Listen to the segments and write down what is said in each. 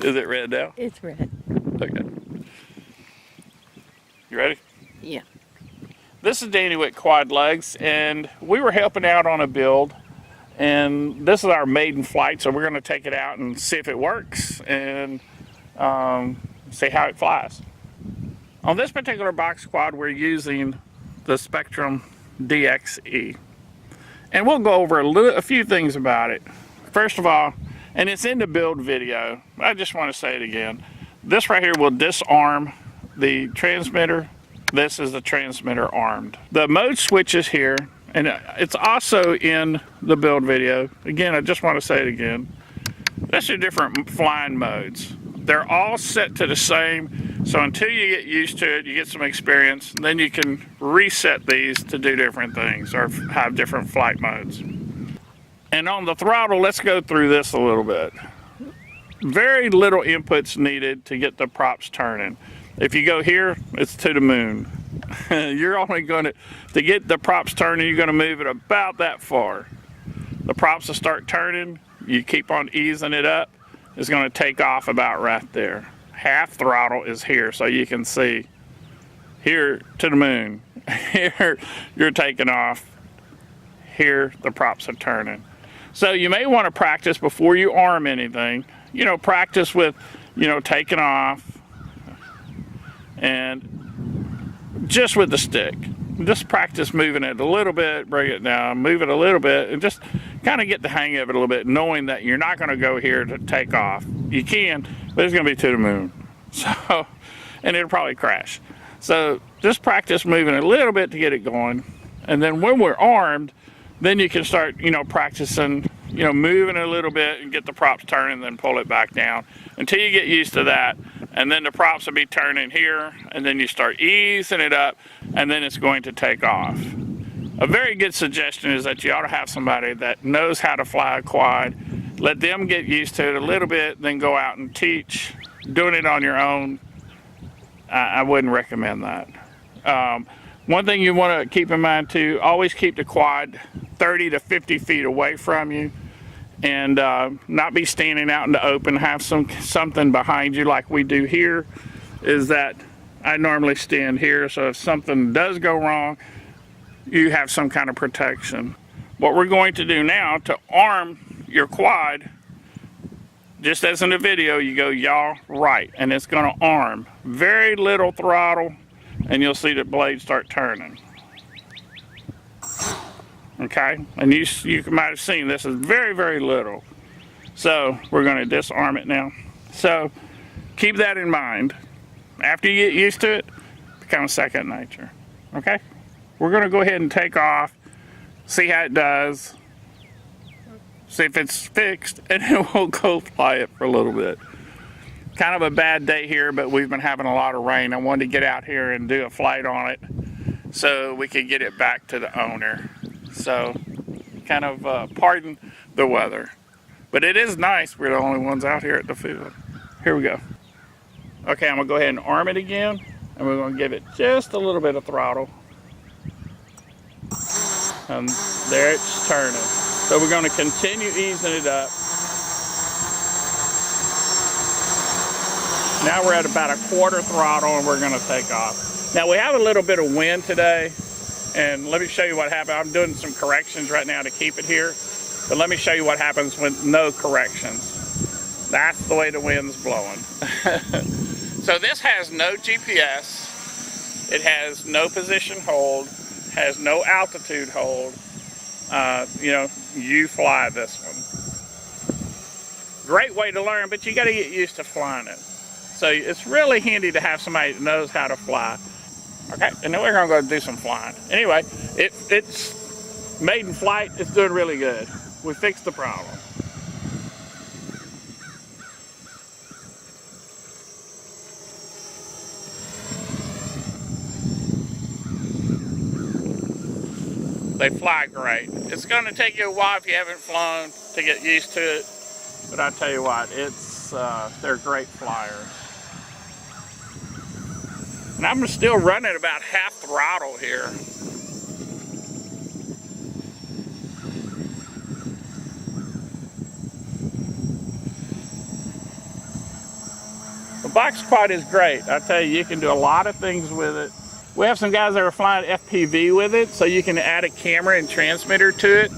Is it red now? It's red. Okay. You ready? Yeah. This is Danny with QuadLugs, and we were helping out on a build, and this is our maiden flight, so we're going to take it out and see if it works and see how it flies. On this particular box quad, we're using the Spectrum DXE, and we'll go over a few things about it. First of all, and it's in the build video, I just want to say it again, this right here will disarm the transmitter. This is the transmitter armed. The mode switches here, and it's also in the build video. Again, I just want to say it again. These are different flying modes. They're all set to the same, so until you get used to it, you get some experience, then you can reset these to do different things or have different flight modes. And on the throttle, let's go through this a little bit. Very little inputs needed to get the props turning. If you go here, it's to the moon. You're only going to get the props turning, you're going to move it about that far. The props will start turning, you keep on easing it up, it's going to take off about right there. Half throttle is here, so you can see here to the moon. Here you're taking off. Here the props are turning. So you may want to practice before you arm anything. You know, practice with, taking off and just with the stick. Just practice moving it a little bit, bring it down, move it a little bit, and just kind of get the hang of it a little bit, knowing that you're not going to go here to take off. You can, but it's going to be to the moon. So, and it'll probably crash. So just practice moving a little bit to get it going. And then when we're armed, then you can start, practicing, moving a little bit and get the props turning, then pull it back down until you get used to that. And then the props will be turning here, and then you start easing it up, and then it's going to take off. A very good suggestion is that you ought to have somebody that knows how to fly a quad. Let them get used to it a little bit, then go out and teach. Doing it on your own, I wouldn't recommend that. One thing you want to keep in mind too, always keep the quad 30 to 50 feet away from you, and not be standing out in the open. Have something behind you like we do here. Is that I normally stand here, so if something does go wrong, you have some kind of protection. What we're going to do now to arm your quad, just as in the video, you go yaw right, and it's going to arm. Very little throttle, and you'll see the blade start turning. Okay, and you might have seen this is very, very little. So we're going to disarm it now. So keep that in mind. After you get used to it, it becomes second nature. Okay, we're going to go ahead and take off, see how it does, see if it's fixed, and then we'll go fly it for a little bit. Kind of a bad day here, but we've been having a lot of rain. I wanted to get out here and do a flight on it so we could get it back to the owner. So kind of pardon the weather, but it is nice. We're the only ones out here at the field. Here we go. Okay, I'm gonna go ahead and arm it again, and we're gonna give it just a little bit of throttle, and there it's turning. So we're gonna continue easing it up. Now we're at about a quarter throttle, and we're gonna take off. Now we have a little bit of wind today, and let me show you what happened. I'm doing some corrections right now to keep it here, but let me show you what happens with no corrections. That's the way the wind's blowing. So this has no GPS, it has no position hold, has no altitude hold. You fly this one. Great way to learn, but you got to get used to flying it. So it's really handy to have somebody that knows how to fly. Okay, and then we're gonna go do some flying. Anyway, it's maiden flight, it's doing really good. We fixed the problem. They fly great. It's gonna take you a while if you haven't flown to get used to it, but I tell you what, they're great flyers. And I'm still running about half throttle here. box quad is great. I tell you, you can do a lot of things with it. We have some guys that are flying FPV with it, so you can add a camera and transmitter to it.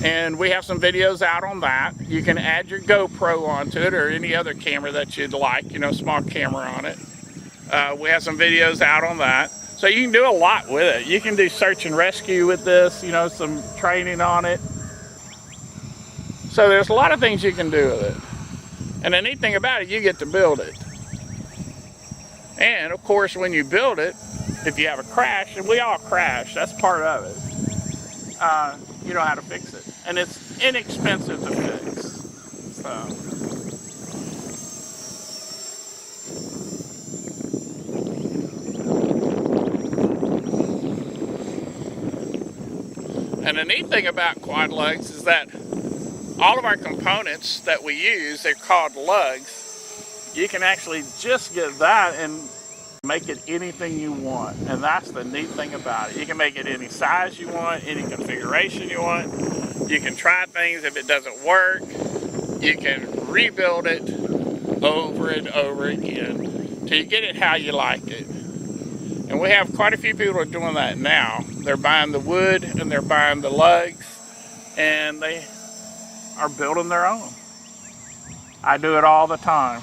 And we have some videos out on that. You can add your GoPro onto it or any other camera that you'd like, you know, small camera on it. We have some videos out on that. So you can do a lot with it. You can do search and rescue with this, you know, some training on it. So there's a lot of things you can do with it. And the neat thing about it, you get to build it. And of course, when you build it, if you have a crash, and we all crash, that's part of it, you know how to fix it. And it's inexpensive to fix. So. And the neat thing about QuadLugs is that all of our components that we use, they're called lugs. You can actually just get that and make it anything you want. And that's the neat thing about it. You can make it any size you want, any configuration you want. You can try things. If it doesn't work, you can rebuild it over and over again till you get it how you like it. And we have quite a few people are doing that now. They're buying the wood and they're buying the lugs and they are building their own. I do it all the time.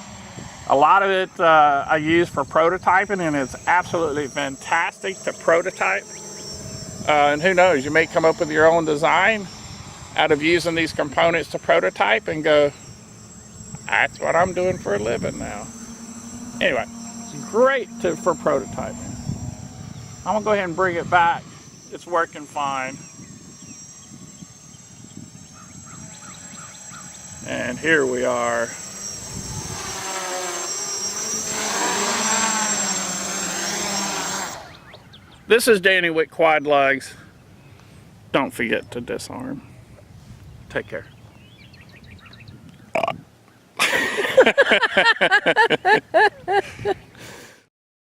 A lot of it I use for prototyping, and it's absolutely fantastic to prototype. And who knows, you may come up with your own design out of using these components to prototype and go, that's what I'm doing for a living now. Anyway, it's great for prototyping. I'm gonna go ahead and bring it back. It's working fine. And here we are. This is Danny with QuadLugs. Don't forget to disarm. Take care.